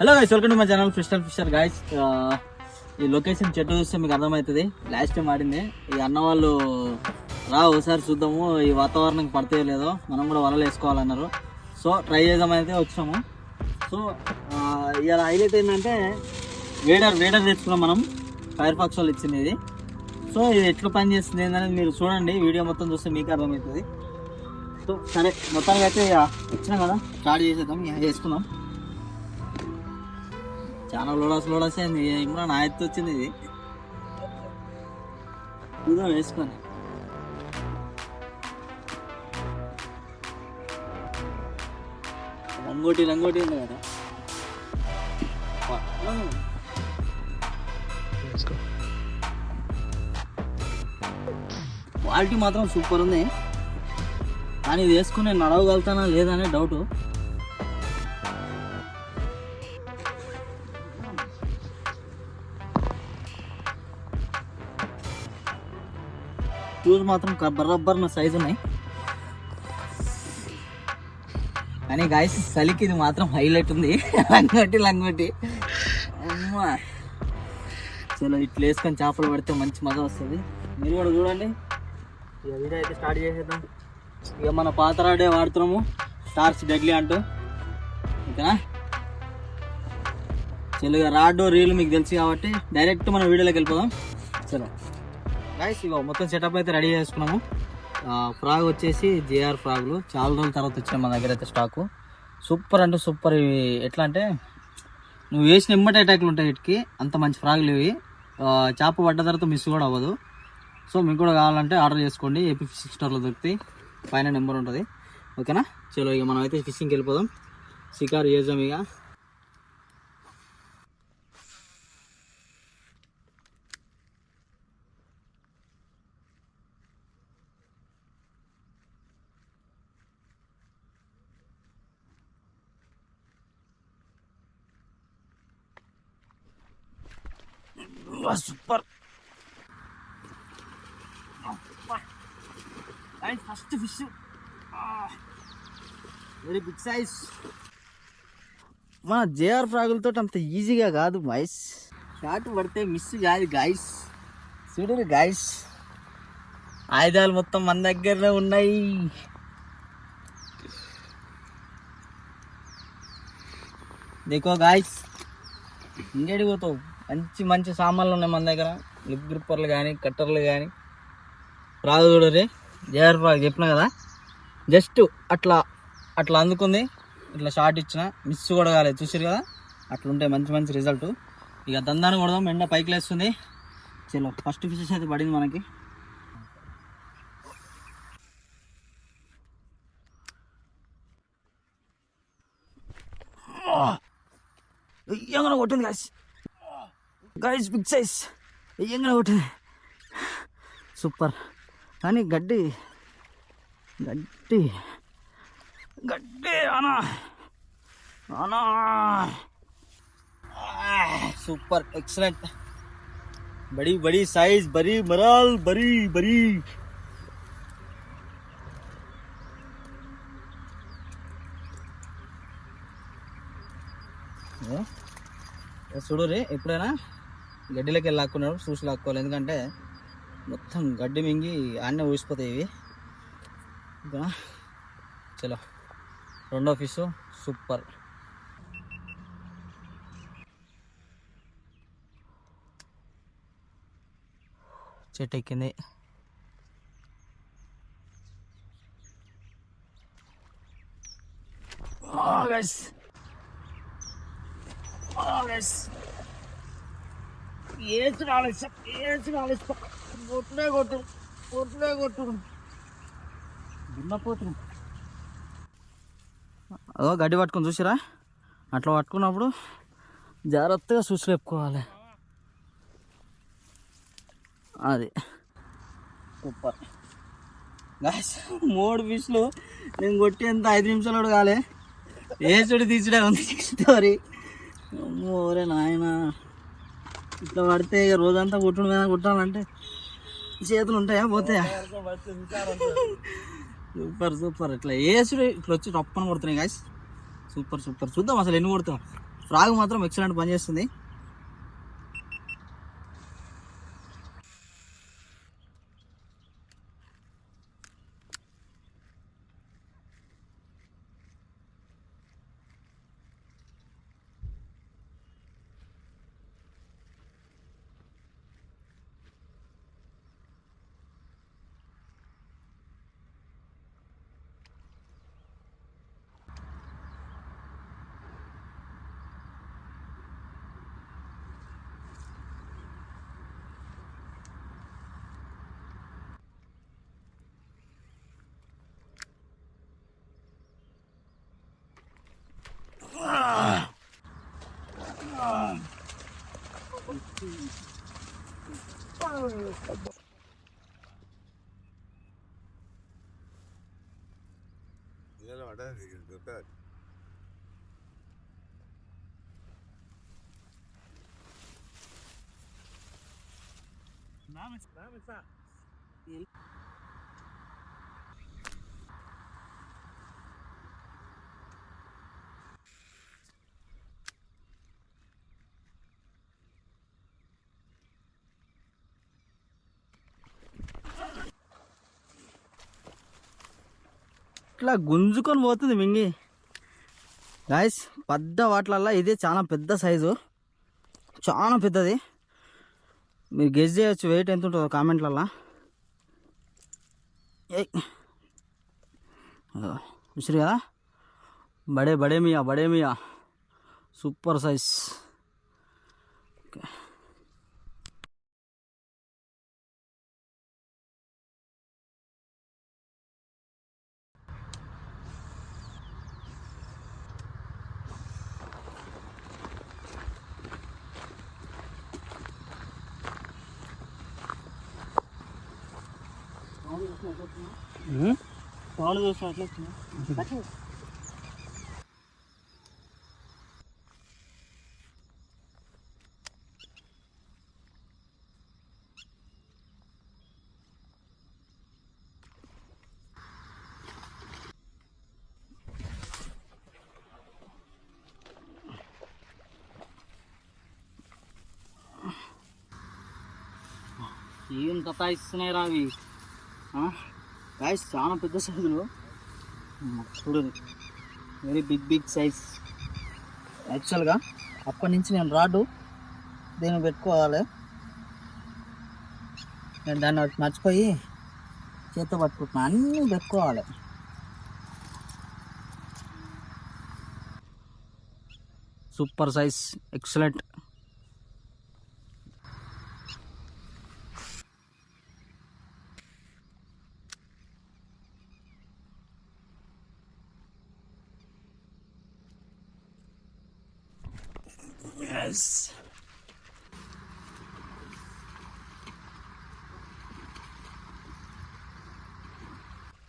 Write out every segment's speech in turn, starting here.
Hello guys, welcome to my channel fisher guys. ఈ location చెట్టు చూస్తే మీకు అర్థమవుతుంది. లాస్ట్ టైం ఆడింది ఈ అన్న వాళ్ళు ఒకసారి చూద్దాము ఈ వాతావరణం పడితే లేదో, మనం కూడా వలలు వేసుకోవాలన్నారు. సో ట్రై చేద్దామైతే వచ్చాము. సో ఇలా హైలైట్ ఏంటంటే వేడర్ తెచ్చుకున్నాం మనం. ఫైర్ ఫాక్స్ వాళ్ళు ఇచ్చింది ఇది. సో ఇది ఎట్లా పని చేస్తుంది ఏంటనేది మీరు చూడండి, వీడియో మొత్తం చూస్తే మీకు అర్థమవుతుంది. సో సరే, మొత్తానికి అయితే వచ్చినాం కదా, స్టార్ట్ చేసేద్దాం. వేసుకుందాం. చాలా లోడాస్ అయింది. ఇమ్రాన్ నా ఎత్తు వచ్చింది ఇది. చూద్దాం వేసుకొని. రంగోటి ఉంది కదా. క్వాలిటీ మాత్రం సూపర్ ఉంది, కానీ ఇది వేసుకుని నేను నడవగలుగుతానా లేదా అనే డౌట్. షూస్ మాత్రం బర్రబ్బర్ నా సైజు ఉన్నాయి. కానీ గాయస్ చలికి ఇది మాత్రం హైలైట్ ఉంది. లంగోటి అమ్మా. చలో ఇట్లా వేసుకొని చేపలు పడితే మంచి మజా వస్తుంది. మీరు కూడా చూడండి. ఇక వీడియో అయితే స్టార్ట్ చేసేద్దాం. ఇక మన పాత రాడే వాడుతున్నాము, స్టార్స్ డెడ్లీ అంటూ. ఓకేనా? చలో ఇక రాడ్ రీల్ మీకు తెలుసు కాబట్టి డైరెక్ట్ మన వీడియోలోకి వెళ్ళిపోదాం. చలో గైస్, ఇక మొత్తం సెటప్ అయితే రెడీ చేసుకున్నాము. ఫ్రాగ్ వచ్చేసి జేఆర్ ఫ్రాగ్లు చాలా రోజుల తర్వాత వచ్చినాయి మన దగ్గర అయితే స్టాకు. సూపర్ అంటే సూపర్. ఇవి ఎట్లా అంటే నువ్వు వేసిన ఎమ్మటి అటాక్లు ఉంటాయి వీటికి, అంత మంచి ఫ్రాగ్లు ఇవి. చేప పడ్డ తర్వాత మిస్ కూడా అవ్వదు. సో మీకు కూడా కావాలంటే ఆర్డర్ చేసుకోండి. ఏపీ ఫిషింగ్ స్టోర్లో దొరుకుతాయి, పైన నెంబర్ ఉంటుంది. ఓకేనా? చలో ఇక మనం అయితే ఫిషింగ్కి వెళ్ళిపోదాం. షికారు చేద్దాం ఇక. Super. First fish very big size. మన జేఆర్ ఫ్రాగులతో అంత ఈజీగా కాదు గాయ్స్. షార్ట్ పడితే మిస్ కాదు గాయ్స్. చూడరు గాయ్స్, ఆయుధాలు మొత్తం మన దగ్గరనే ఉన్నాయి. దేకో గాయ్స్, ఇంకేడి పోతావు. మంచి సామాన్లు ఉన్నాయి మన దగ్గర. లిప్ గ్రిప్పర్లు కానీ, కట్టర్లు కానీ. ఫ్రాగ్ చూడరే, జేఆర్ ఫ్రాగ్ చెప్పినా కదా. జస్ట్ అట్లా అందుకుంది, ఇట్లా షార్ట్ ఇచ్చిన, మిస్ కూడా కాలేదు. చూసారు కదా, అట్లా ఉంటే మంచి రిజల్ట్. ఇక దందాన్ని కొడదాం, ఎండ పైకి లేస్తుంది. చలో ఫస్ట్ ఫిషెస్ అయితే పడింది మనకి. ఏమైనా కొట్టింది గాయ్స్, బిగ్ సైజ్. ఏమైనా కొట్టింది, సూపర్. కానీ గడ్డి అనా సూపర్, ఎక్సలెంట్. బड़ी साइज, बड़ी मराल, बड़ी. చూడు రే, ఎప్పుడైనా గడ్డిలోకి వెళ్ళి లాక్కున్నాడు, చూసి లాక్కోవాలి. ఎందుకంటే మొత్తం గడ్డి మింగి ఆన్నే ఊసిపోతాయి ఇవి. ఓకేనా? చలో రెండో ఫిష్. సూపర్. చెట్టు ఎక్కింది. అదో గడ్డి పట్టుకొని చూసిరా, అట్లా పట్టుకున్నప్పుడు జాగ్రత్తగా చూసి లేపుకోవాలి. అది సూపర్ గాయ్స్. 3 ఫిష్లు నేను కొట్టేంత 5 నిమిషాలు కూడా కాలే. వేసుడు తీసిడే ఉంది స్టోరీ. ఓరే నాయన, ఇట్లా పడితే ఇక రోజంతా కొట్టుడు మీద కొట్టాలంటే చేతులు ఉంటాయా, పోతాయా? సూపర్. ఇట్లా వేసుడు ఇట్లా వచ్చి రప్పని కొడుతున్నాయి గాయ్స్. సూపర్. చూద్దాం అసలు ఎన్ని కొడతాం. ఫ్రాగ్ మాత్రం ఎక్సలెంట్ పనిచేస్తుంది. ఇట్లా గుంజుకొని పోతుంది మింగి. గాయస్ పెద్ద వాటిలల్లో ఇదే చాలా పెద్ద సైజు, చాలా పెద్దది. మీరు గెస్ చేయొచ్చు వెయిట్ ఎంత ఉంటుందో కామెంట్లల్లో. చూసారు కదా, బడే బడే మియా సూపర్ సైజ్. ఓకే, పాలు చూసి అట్లా వచ్చినా. ఏం తతాయిస్తున్నాయి రావి గాయస్, చాలా పెద్ద సైజులు చూడండి, వెరీ బిగ్ సైజ్. యాక్చువల్గా అప్పటి నుంచి నేను రాడు దీన్ని పెట్టుకోవాలి, నేను దాన్ని మర్చిపోయి చేత్తో పట్టుకుంటున్నా. అన్నీ పెట్టుకోవాలి. Super size, excellent.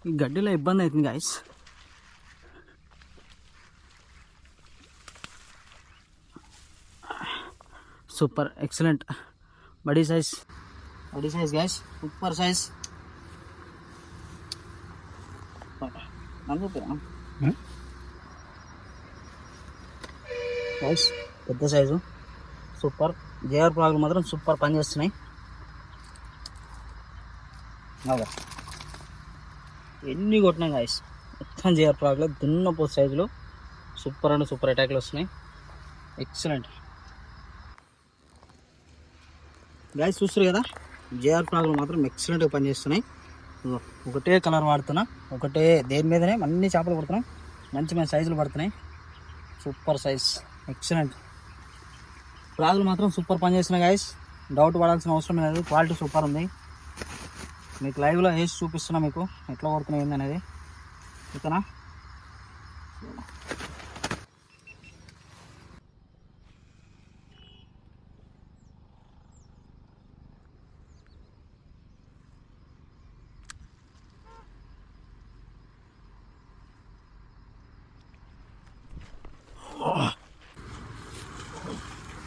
ఈ గడ్డిలో ఇబ్బంది అవుతుంది గాయస్. సూపర్ ఎక్సలెంట్, బడీ size guys, super size. Guys పెద్ద సైజు, సూపర్. జేఆర్ ప్రాగులు మాత్రం సూపర్ పని చేస్తున్నాయి. ఎన్ని కొట్టినాయి గాయస్, మొత్తం జేఆర్ ప్రాగులు దున్నపోతు సైజులో సూపర్ అండ్ సూపర్ అటాక్లు వస్తున్నాయి. ఎక్సలెంట్ గాయస్, చూస్తారు కదా, జేఆర్ ప్రాగులు మాత్రం ఎక్సలెంట్గా పనిచేస్తున్నాయి. ఒకటే కలర్ వాడుతున్నా, ఒకటే దేని మీదనే అన్ని చేపలు పడుతున్నాయి, మంచి సైజులు పడుతున్నాయి. Super size, excellent. ప్రాగులు మాత్రం సూపర్ పనిచేస్తున్నాయి గాయస్, డౌట్ పడాల్సిన అవసరం లేదు. క్వాలిటీ సూపర్ ఉంది. మీకు లైవ్లో వేసి చూపిస్తున్నా మీకు ఎట్లా కొడుతున్నాయి ఏందనేది, ఓకేనా.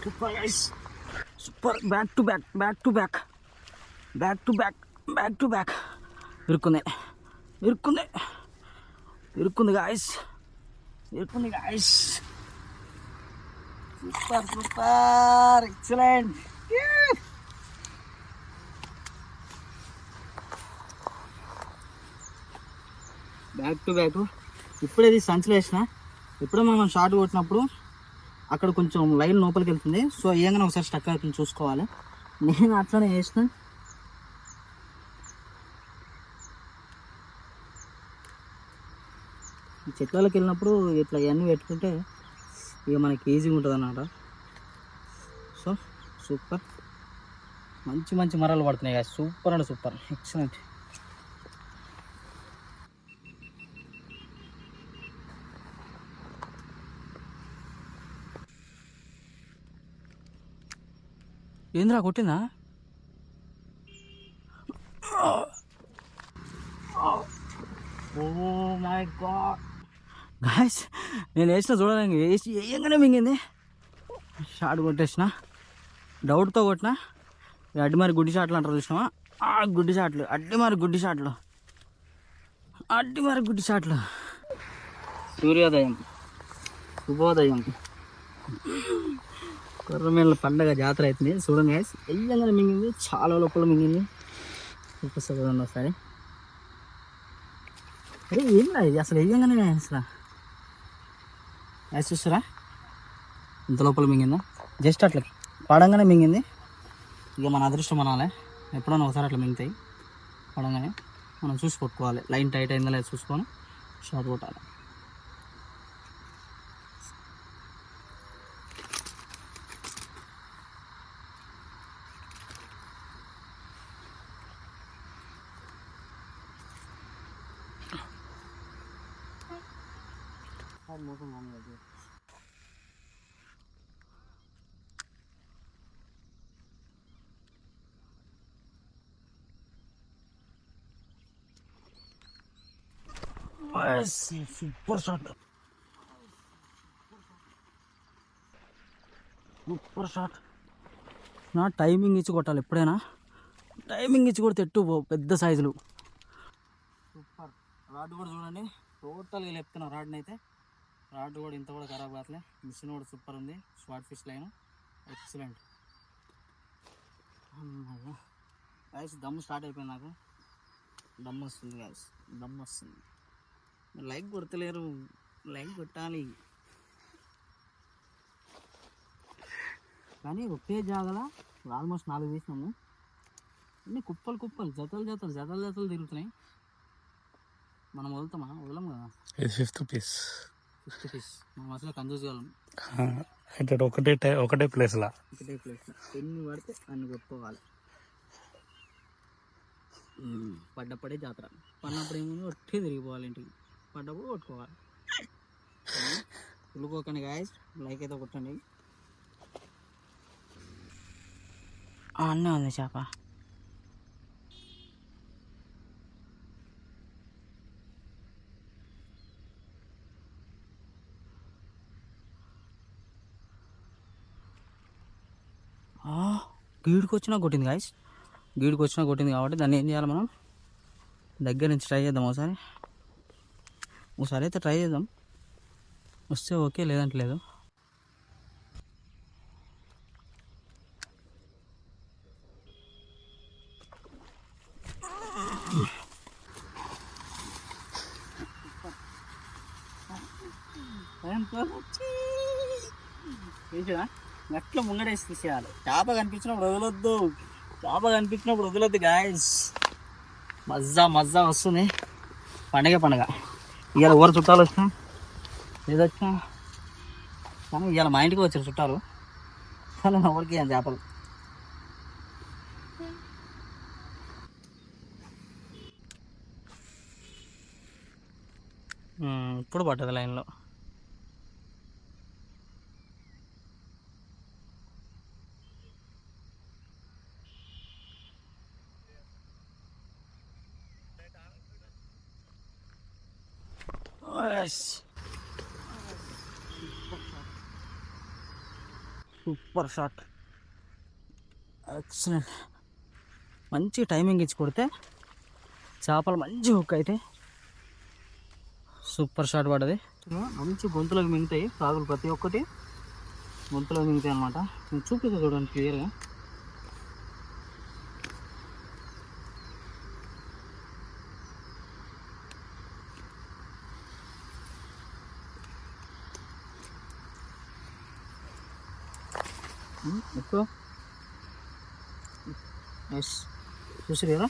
Super guys, super. Back to back ఇరుక్కుంది guys. Super super excellent. Back to back. ఇప్పుడే ఇది సంచులు వేసిన. ఇప్పుడే మనం షార్ట్ కొట్టినప్పుడు అక్కడ కొంచెం లైన్ లోపలికి వెళ్తుంది. సో ఏంగానే ఒకసారి స్టక్ అవుతుంది చూసుకోవాలి. నేను అట్లనే వేసిన. ఈ చెట్లకి వెళ్ళినప్పుడు ఇట్లా ఇవన్నీ పెట్టుకుంటే ఇక మనకి ఈజీగా ఉంటుంది అన్నమాట. So super. మంచి మంచి మరాలు పడుతున్నాయి కదా. Super and super excellent. ఏంద్రా కొట్టిందా? ఓ మై గాడ్ గాయ్స్, నేను వేసిన చూడడానికి వేసి వేయంగానే మింగింది. షాట్ కొట్టేసిన, డౌట్తో కొట్టిన. అడ్డిమారి గుడ్డి షాట్లు అంటారు చూసినావా? ఆ గుడ్డి షాట్లు, అడ్డిమారి గుడ్డి షాట్లు, అడ్డిమారి గుడ్డి షాట్లు. సూర్యోదయం, శుభోదయం, కొర్రమేళ్ళ పండగ జాతర అవుతుంది. చూడండి గాయ్స్, వేయంగానే మింగింది, చాలా లోపల మింగింది. చూపిస్తుంది ఒకసారి. అరే ఏందా ఇది అసలు వేయంగానే అసలు చూస్తారా ఇంత లోపల మింగిందా? జస్ట్ అట్లా పడంగానే మింగింది. ఇక మన అదృష్టం అనాలి. ఎప్పుడైనా ఒకసారి అట్లా మింగుతాయి. పడంగానే మనం చూసి కొట్టుకోవాలి. లైన్ టైట్ అయిందా లేదా చూసుకొని షాట్ కొట్టాలి. Super shot, super shot. నా టైమింగ్ ఇచ్చి కొట్టాలి ఎప్పుడైనా. టైమింగ్ ఇచ్చి కొడితే ఎట్టు పెద్ద సైజులు. సూపర్. రాడ్ కూడా చూడండి, టోటల్గా లేపుతున్నా రాడ్ని అయితే. రాడ్ కూడా ఇంత కూడా ఖరాబ్ కావట్లే. మిషన్ కూడా సూపర్ ఉంది. స్వాట్ ఫిష్ లైన్ ఎక్సలెంట్. గాయస్ దమ్ స్టార్ట్ అయిపోయింది. నాకు దమ్ వస్తుంది గాయస్, దమ్ వస్తుంది. లైక్ కొడతలేరు, లైక్ కొట్టాలి. కానీ ఒకే జాగల ఆల్మోస్ట్ 4 తీసినాము. అన్నీ కుప్పలు కుప్పలు, జతలు జతలు జతలు జతలు తిరుగుతున్నాయి. మనం వదులుతామా? వదలం కదా. ఫిఫ్త్ పీస్ మనం అసలు కంజూస్ కాలం. ఒకటే ప్లేస్లో ఎన్ని పడితే అన్ని కొట్టుకోవాలి. పడ్డప్పుడే జాతర. పడినప్పుడు ఏమో ఒట్టే తిరిగిపోవాలి ఇంటికి. పడ్డప్పుడు కొట్టుకోవాలి. ఉల్లుకోకండి గాయస్, లైక్ అయితే కొట్టండి. అన్నీ ఉంది చేప. గీడికి వచ్చినా కొట్టింది గాయస్, గీడికి వచ్చినా కొట్టింది. కాబట్టి దాన్ని ఏం చేయాలి మనం? దగ్గర నుంచి ట్రై చేద్దాం. ఒకసారి అయితే ట్రై చేద్దాం. వస్తే ఓకే, లేదంటే లేదు. అట్లా ముంగడేసి తీసేయాలి. చేప కనిపించినప్పుడు వదలొద్దు, చేప కనిపించినప్పుడు వదలొద్దు గాయస్. మజ్జా మజ్జా వస్తుంది. పండగ పండగ. ఇవాళ ఎవరు చుట్టాలు వచ్చినా ఏదొచ్చినా, కానీ ఇవాళ మా ఇంటికి వచ్చారు చుట్టాలు. కానీ ఎవరికి ఏం చేపలు. ఇప్పుడు పట్టదు లైన్లో. Super shot, excellent. మంచి టైమింగ్ ఇచ్చి కొడితే చేపలు మంచి హుక్ అయితే సూపర్ షాట్ పడ్డది. మంచి గొంతులకు మింగుతాయి సాగులు ప్రతి ఒక్కటి. గొంతులో మిగుతాయి అనమాట. నేను చూపిస్తా చూడండి క్లియర్గా. ఎక్కువ చూసారు కదా,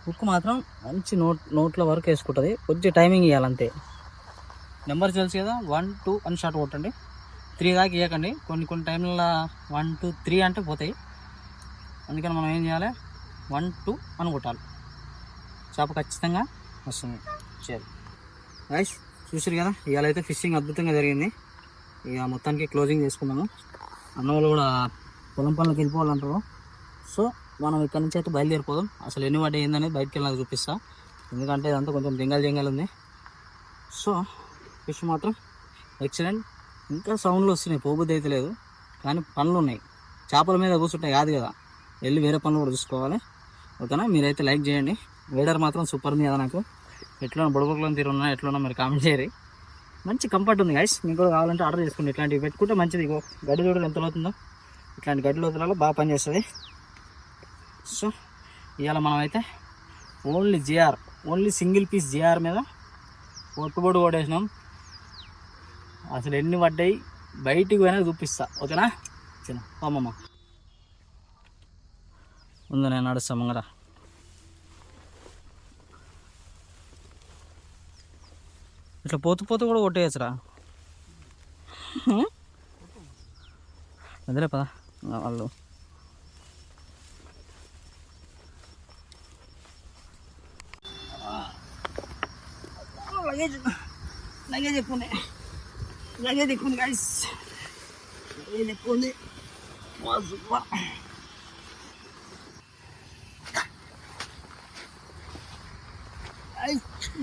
ఉక్కు మాత్రం మంచి నోట్ల వరకు వేసుకుంటుంది. కొంచెం టైమింగ్ ఇవ్వాలంతే. నెంబర్ తెలుసు కదా, 1 2 అని షార్ట్ కొట్టండి. 3 దాకా ఇవ్వకండి. కొన్ని టైంలో 1 2 3 అంటే పోతాయి. అందుకని మనం ఏం చేయాలి, 1 2 అని కొట్టాలి. చేప ఖచ్చితంగా వస్తుంది. సరే గైస్, చూసారు కదా, ఇవాళ అయితే ఫిషింగ్ అద్భుతంగా జరిగింది. ఇక మొత్తానికి క్లోజింగ్ చేసుకున్నాము. అన్నవాళ్ళు కూడా పొలం పనులకు వెళ్ళిపోవాలంటారు. సో మనం ఇక్కడ నుంచి అయితే బయలుదేరిపోదాం. అసలు ఎన్ని వాటి ఏందనేది బయటకు వెళ్ళి నాకు చూపిస్తా. ఎందుకంటే ఇదంతా కొంచెం జంగల్ ఉంది. సో ఫిష్ మాత్రం ఎక్సలెంట్. ఇంకా సౌండ్లు వస్తున్నాయి, పోబుద్ది అయితే లేదు, కానీ పనులు ఉన్నాయి. చేపల మీద కూర్చుంటాయి కాదు కదా, వెళ్ళి వేరే పనులు కూడా చూసుకోవాలి. ఓకేనా, మీరైతే లైక్ చేయండి. వెదర్ మాత్రం సూపర్ ఉంది కదా. నాకు ఎట్లా బుడబుక్కలను తీరున్నా ఎట్లున్నా మీరు కామెంట్ చేయరు. మంచి కంఫర్ట్ ఉంది గైస్. మీకు కూడా కావాలంటే ఆర్డర్ చేసుకోండి. ఇట్లాంటివి పెట్టుకుంటే మంచిది. గడ్డి చూడలు ఎంత అవుతుందో, ఇట్లాంటి గడ్డి లోతులలో బాగా పనిచేస్తుంది. సో ఇవాళ మనం అయితే ఓన్లీ సింగిల్ పీస్ జిఆర్ మీద ఒట్టుబొడు కొట్టేసినాం. అసలు ఎన్ని పడ్డాయి బయటికి పోయినా చూపిస్తా. ఓకేనా, చిన్న అమ్మమ్మ ముందు నేను నడుస్తాం కదా. ఇట్లా పోతూ కూడా కొట్టేయచ్చురా. అదేలే పదా వాళ్ళు లగేజ్ ఎక్కువ ఉంది గైస్. లగేజ్ ఎక్కువ ఉంది.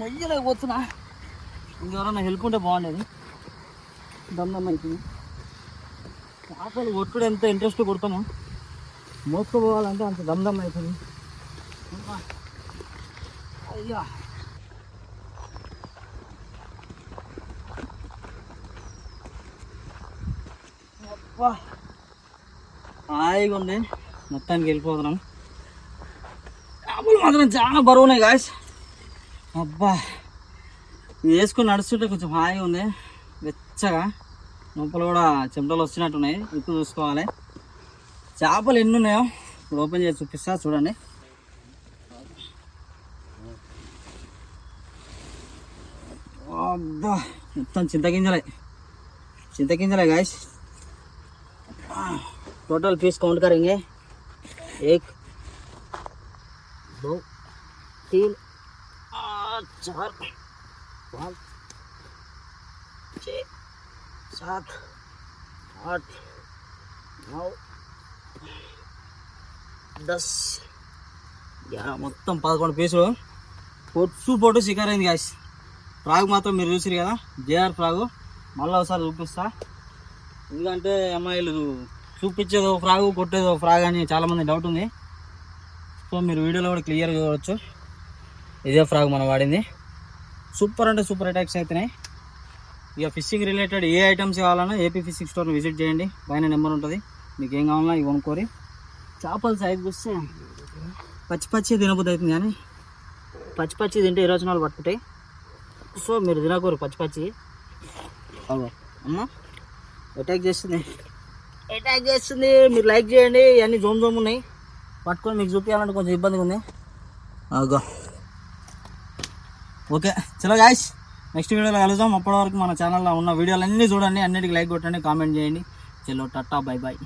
మొయ్యలేకపోతున్నా. ఇంకెవరన్నా హెల్ప్ ఉంటే బాగుండేది. దమ్దమ్ అవుతుంది. చేపలు కొట్టుడు ఎంత ఇంట్రెస్ట్ కొడతామో, మోసుకోపోవాలంటే అంత దమ్దమ్ అవుతుంది. అయ్యా హాయిగా ఉంది. మొత్తానికి వెళ్ళిపోతున్నాం. చేపలు మాత్రం చాలా బరువున్నాయి గాయస్. అబ్బా, వేసుకొని నడుస్తుంటే కొంచెం హాయిగా ఉంది, వెచ్చగా. లోపల కూడా చెమటలు వస్తున్నట్టున్నాయి. ఉప్పు చూసుకోవాలి. చేపలు ఎన్ని ఉన్నాయో ఇప్పుడు ఓపెన్ చేసి చూపిస్తా చూడండి. అబ్బా, మొత్తం చింతగింజలే గాయస్. टोटल पीस काउंट करेंगे 1 2 3 4 5 6 7 8 9 10 11 మొత్తం 11 పీసులు. పొట్టు షికార్ అయింది గాయస్. ఫ్రాగ్ మాత్రం మీరు చూసారు కదా, జేఆర్ ఫ్రాగు. మళ్ళీ ఒకసారి చూపిస్తా. ఎందుకంటే అమ్మాయిలు చూపించేదో ఫ్రాగు, కొట్టేదో ఫ్రాగ్ అని చాలామంది డౌట్ ఉంది. సో మీరు వీడియోలో కూడా క్లియర్గా చూడవచ్చు. ఇదే ఫ్రాగ్ మనం వాడింది. సూపర్ అంటే సూపర్ అటాక్స్ అవుతున్నాయి. ఇక ఫిషింగ్ రిలేటెడ్ ఏ ఐటమ్స్ కావాలన్నా ఏపీ ఫిషింగ్ స్టోర్ని విజిట్ చేయండి. పైన నెంబర్ ఉంటుంది. మీకు ఏం కావాలన్నా ఇవి కొనుక్కోరి. చేపల సైజ్ వస్తే పచ్చి తినబుద్ధి అవుతుంది, కానీ పచ్చి తింటే 20 నాలుగు పట్టుకుంటాయి. సో మీరు తినకూరు పచ్చి. అమ్మ అటాక్ చేస్తుంది. మీరు లైక్ చేయండి. ఇవన్నీ జోమ్ ఉన్నాయి, పట్టుకొని మీకు చూపించాలంటే కొంచెం ఇబ్బందిగా ఉంది. ఓకే చలో గాయ్స్, నెక్స్ట్ వీడియోలో కలుద్దాం. అప్పటి వరకు మన ఛానల్లో ఉన్న వీడియోలు అన్నీ చూడండి, అన్నిటికీ లైక్ కొట్టండి, కామెంట్ చేయండి. చలో టాటా, బై బాయ్.